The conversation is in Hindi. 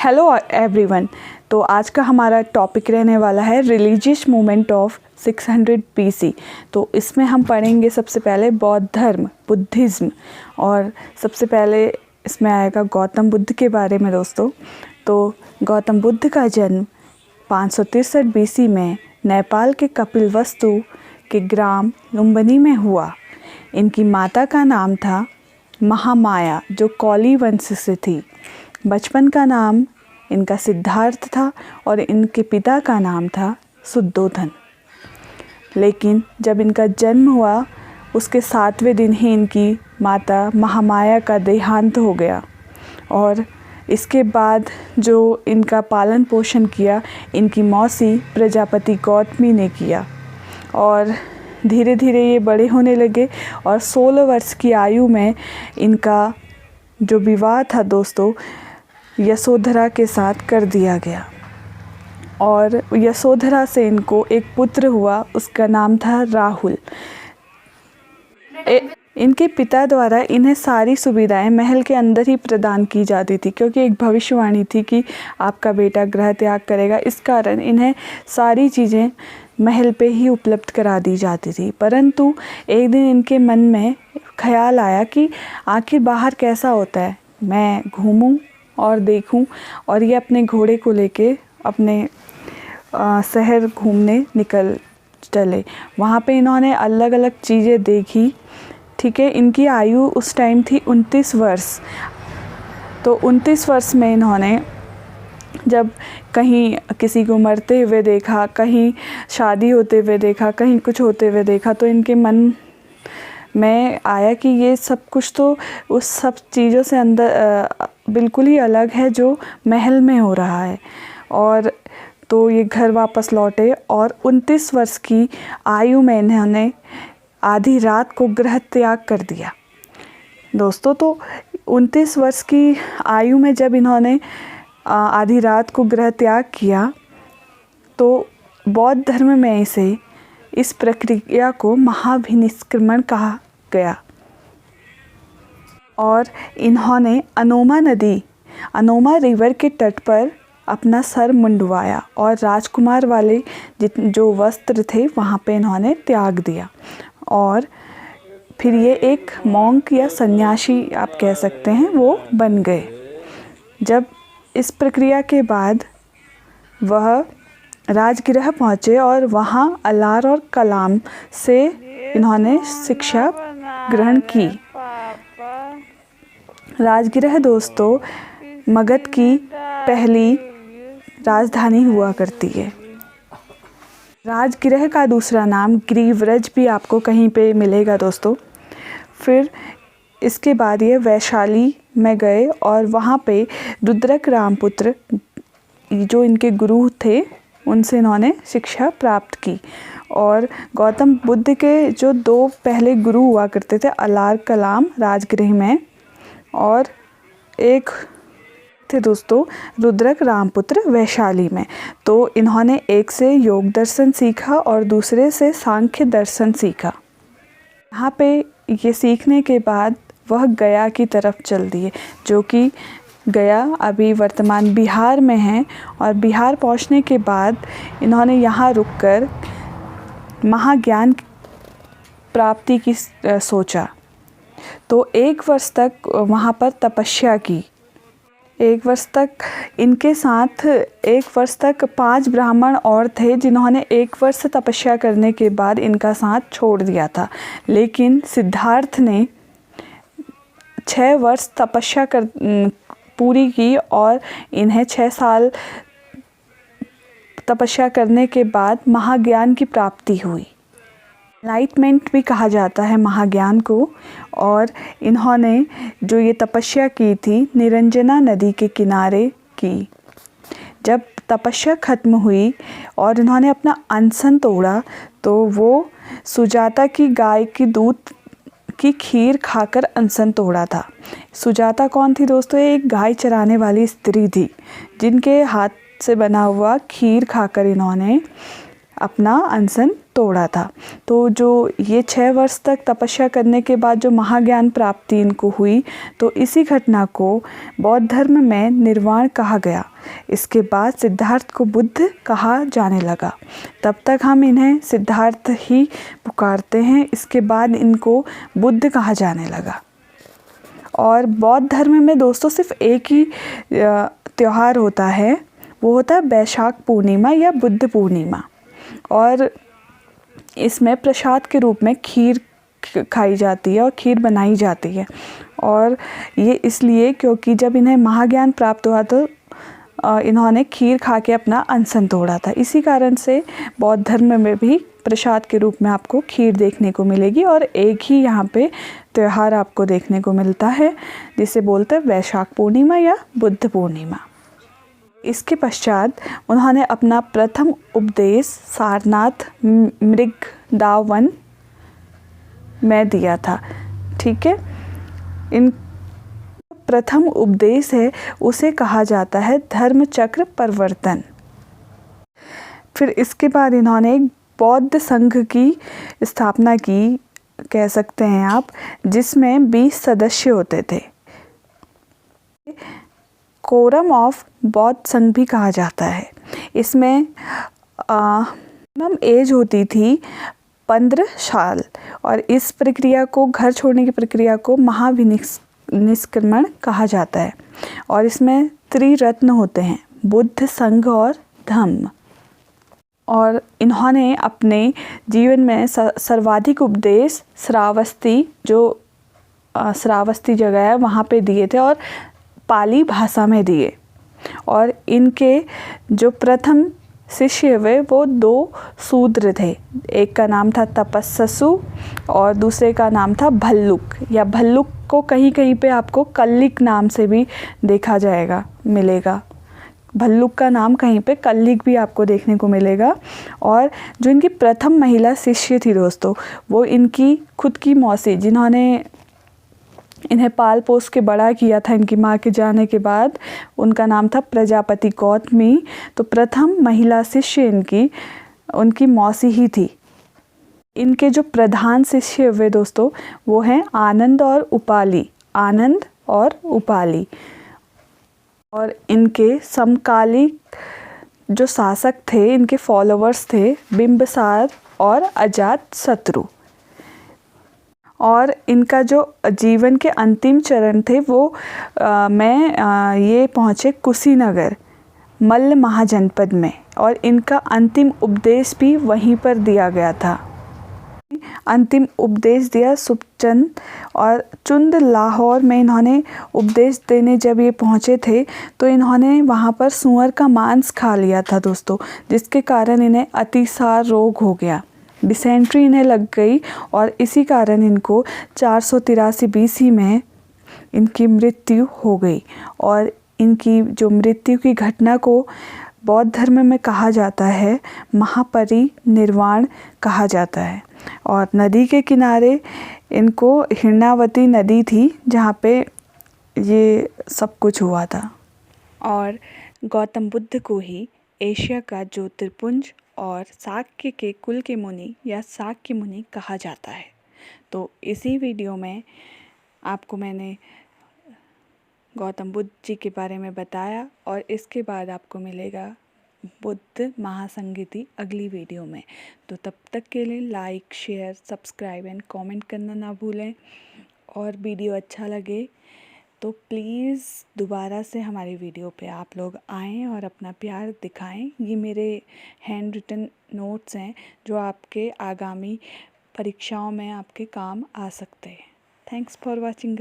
Hello everyone. तो आज का हमारा टॉपिक रहने वाला है रिलीजियस मूवमेंट ऑफ 600 BC। तो इसमें हम पढ़ेंगे सबसे पहले बौद्ध धर्म, बुद्धिज़्म, और सबसे पहले इसमें आएगा गौतम बुद्ध के बारे में दोस्तों। तो गौतम बुद्ध का जन्म 563 BC में नेपाल के कपिलवस्तु के ग्राम लुम्बिनी में हुआ। इनकी माता का नाम था महामाया, जो कौली वंश से थी। बचपन का नाम इनका सिद्धार्थ था और इनके पिता का नाम था शुद्धोधन। लेकिन जब इनका जन्म हुआ उसके 7वें दिन ही इनकी माता महामाया का देहांत हो गया, और इसके बाद जो इनका पालन पोषण किया इनकी मौसी प्रजापति गौतमी ने किया। और धीरे धीरे ये बड़े होने लगे और 16 वर्ष की आयु में इनका जो विवाह था दोस्तों यशोधरा के साथ कर दिया गया, और यशोधरा से इनको एक पुत्र हुआ, उसका नाम था राहुल। इनके पिता द्वारा इन्हें सारी सुविधाएं महल के अंदर ही प्रदान की जाती थी, क्योंकि एक भविष्यवाणी थी कि आपका बेटा ग्रह त्याग करेगा। इस कारण इन्हें सारी चीज़ें महल पे ही उपलब्ध करा दी जाती थी। परंतु एक दिन इनके मन में ख्याल आया कि आखिर बाहर कैसा होता है, मैं घूमूं और देखूं। और ये अपने घोड़े को लेके अपने शहर घूमने निकल चले। वहाँ पे इन्होंने अलग अलग चीज़ें देखी। ठीक है, इनकी आयु उस टाइम थी 29 वर्ष। तो 29 वर्ष में इन्होंने जब कहीं किसी को मरते हुए देखा, कहीं शादी होते हुए देखा, कहीं कुछ होते हुए देखा, तो इनके मन में आया कि ये सब कुछ तो उस सब चीज़ों से अंदर बिल्कुल ही अलग है जो महल में हो रहा है। और तो ये घर वापस लौटे और 29 वर्ष की आयु में इन्होंने आधी रात को गृह त्याग कर दिया दोस्तों। तो 29 वर्ष की आयु में जब इन्होंने आधी रात को गृह त्याग किया तो बौद्ध धर्म में इस प्रक्रिया को महाभिनिष्क्रमण कहा गया। और इन्होंने अनोमा रिवर के तट पर अपना सर मुंडवाया और राजकुमार वाले जो वस्त्र थे वहाँ पे इन्होंने त्याग दिया, और फिर ये एक मॉन्क या सन्यासी आप कह सकते हैं वो बन गए। जब इस प्रक्रिया के बाद वह राजगृह पहुँचे और वहाँ अलार और कलाम से इन्होंने शिक्षा ग्रहण की। राजगृह दोस्तों मगध की पहली राजधानी हुआ करती है। राजगृह का दूसरा नाम ग्रीवरज भी आपको कहीं पे मिलेगा दोस्तों। फिर इसके बाद ये वैशाली में गए और वहाँ पे रुद्रक रामपुत्र जो इनके गुरु थे उनसे इन्होंने शिक्षा प्राप्त की। और गौतम बुद्ध के जो 2 पहले गुरु हुआ करते थे, अलार कलाम राजगृह में, और एक थे दोस्तों रुद्रक रामपुत्र वैशाली में। तो इन्होंने एक से योग दर्शन सीखा और दूसरे से सांख्य दर्शन सीखा। यहाँ पे ये सीखने के बाद वह गया की तरफ चल दिए, जो कि गया अभी वर्तमान बिहार में है। और बिहार पहुँचने के बाद इन्होंने यहाँ रुककर महाज्ञान प्राप्ति की सोचा। तो 1 वर्ष तक वहाँ पर तपस्या की। 1 वर्ष तक इनके साथ 1 वर्ष तक 5 ब्राह्मण और थे जिन्होंने 1 वर्ष तपस्या करने के बाद इनका साथ छोड़ दिया था। लेकिन सिद्धार्थ ने 6 वर्ष तपस्या पूरी की और इन्हें 6 साल तपस्या करने के बाद महाज्ञान की प्राप्ति हुई। एनलाइटमेंट भी कहा जाता है महाज्ञान को। और इन्होंने जो ये तपस्या की थी निरंजना नदी के किनारे की। जब तपस्या खत्म हुई और इन्होंने अपना अनशन तोड़ा तो वो सुजाता की गाय की दूध की खीर खाकर अनशन तोड़ा था। सुजाता कौन थी दोस्तों? एक गाय चराने वाली स्त्री थी जिनके हाथ से बना हुआ खीर खाकर इन्होंने अपना अनशन तोड़ा था। तो जो ये 6 वर्ष तक तपस्या करने के बाद जो महाज्ञान प्राप्ति इनको हुई, तो इसी घटना को बौद्ध धर्म में निर्वाण कहा गया। इसके बाद सिद्धार्थ को बुद्ध कहा जाने लगा। तब तक हम इन्हें सिद्धार्थ ही पुकारते हैं, इसके बाद इनको बुद्ध कहा जाने लगा। और बौद्ध धर्म में दोस्तों सिर्फ एक ही त्यौहार होता है, वो होता है वैशाख पूर्णिमा या बुद्ध पूर्णिमा। और इसमें प्रसाद के रूप में खीर खाई जाती है और खीर बनाई जाती है। और ये इसलिए क्योंकि जब इन्हें महाज्ञान प्राप्त हुआ तो इन्होंने खीर खा के अपना अनशन तोड़ा था। इसी कारण से बौद्ध धर्म में भी प्रसाद के रूप में आपको खीर देखने को मिलेगी। और एक ही यहाँ पे त्यौहार आपको देखने को मिलता है जिसे बोलते हैं वैशाख पूर्णिमा या बुद्ध पूर्णिमा। इसके पश्चात उन्होंने अपना प्रथम उपदेश सारनाथ मृगडावन में दिया था। ठीक है, इन प्रथम उपदेश है उसे कहा जाता है धर्म चक्र परिवर्तन। फिर इसके बाद इन्होंने एक बौद्ध संघ की स्थापना की, कह सकते हैं आप, जिसमें 20 सदस्य होते थे। कोरम ऑफ बौद्ध संघ भी कहा जाता है। इसमें मिनिमम एज होती थी 15 साल। और इस प्रक्रिया को, घर छोड़ने की प्रक्रिया को महाविनिष्क्रमण कहा जाता है। और इसमें त्रिरत्न होते हैं, बुद्ध, संघ और धम्म। और इन्होंने अपने जीवन में सर्वाधिक उपदेश श्रावस्ती, जो श्रावस्ती जगह है वहाँ पे दिए थे और पाली भाषा में दिए। और इनके जो प्रथम शिष्य हुए वो 2 शूद्र थे। एक का नाम था तपस्सु और दूसरे का नाम था भल्लुक, या भल्लुक को कहीं कहीं पे आपको कल्लिक नाम से भी देखा जाएगा, मिलेगा। भल्लुक का नाम कहीं पे कल्लिक भी आपको देखने को मिलेगा। और जो इनकी प्रथम महिला शिष्य थी दोस्तों, वो इनकी खुद की मौसी, जिन्होंने इन्हें पाल पोस के बड़ा किया था इनकी माँ के जाने के बाद, उनका नाम था प्रजापति गौतमी। तो प्रथम महिला शिष्य उनकी मौसी ही थी। इनके जो प्रधान शिष्य हुए दोस्तों वो हैं आनंद और उपाली, आनंद और उपाली। और इनके समकालिक जो शासक थे, इनके फॉलोअर्स थे बिंबिसार और अजातशत्रु। और इनका जो जीवन के अंतिम चरण थे वो ये पहुँचे कुशीनगर मल्ल महाजनपद में। और इनका अंतिम उपदेश भी वहीं पर दिया गया था। अंतिम उपदेश दिया सुपचंद और चुंद लाहौर में। इन्होंने उपदेश देने जब ये पहुँचे थे तो इन्होंने वहाँ पर सूअर का मांस खा लिया था दोस्तों, जिसके कारण इन्हें अतिसार रोग हो गया, डिसेंट्री इन्हें लग गई। और इसी कारण इनको 483 BC में इनकी मृत्यु हो गई। और इनकी जो मृत्यु की घटना को बौद्ध धर्म में कहा जाता है महापरिनिर्वाण कहा जाता है। और नदी के किनारे इनको हिरणावती नदी थी जहाँ पे ये सब कुछ हुआ था। और गौतम बुद्ध को ही एशिया का ज्योतिर्पुंज और शाक्य के कुल के मुनि या शाक्य मुनि कहा जाता है। तो इसी वीडियो में आपको मैंने गौतम बुद्ध जी के बारे में बताया। और इसके बाद आपको मिलेगा बुद्ध महासंगीति अगली वीडियो में। तो तब तक के लिए like, share, subscribe and comment करना ना भूलें। और वीडियो अच्छा लगे तो प्लीज़ दोबारा से हमारी वीडियो पे आप लोग आएँ और अपना प्यार दिखाएं। ये मेरे हैंड रिटन नोट्स हैं जो आपके आगामी परीक्षाओं में आपके काम आ सकते हैं। Thanks for watching.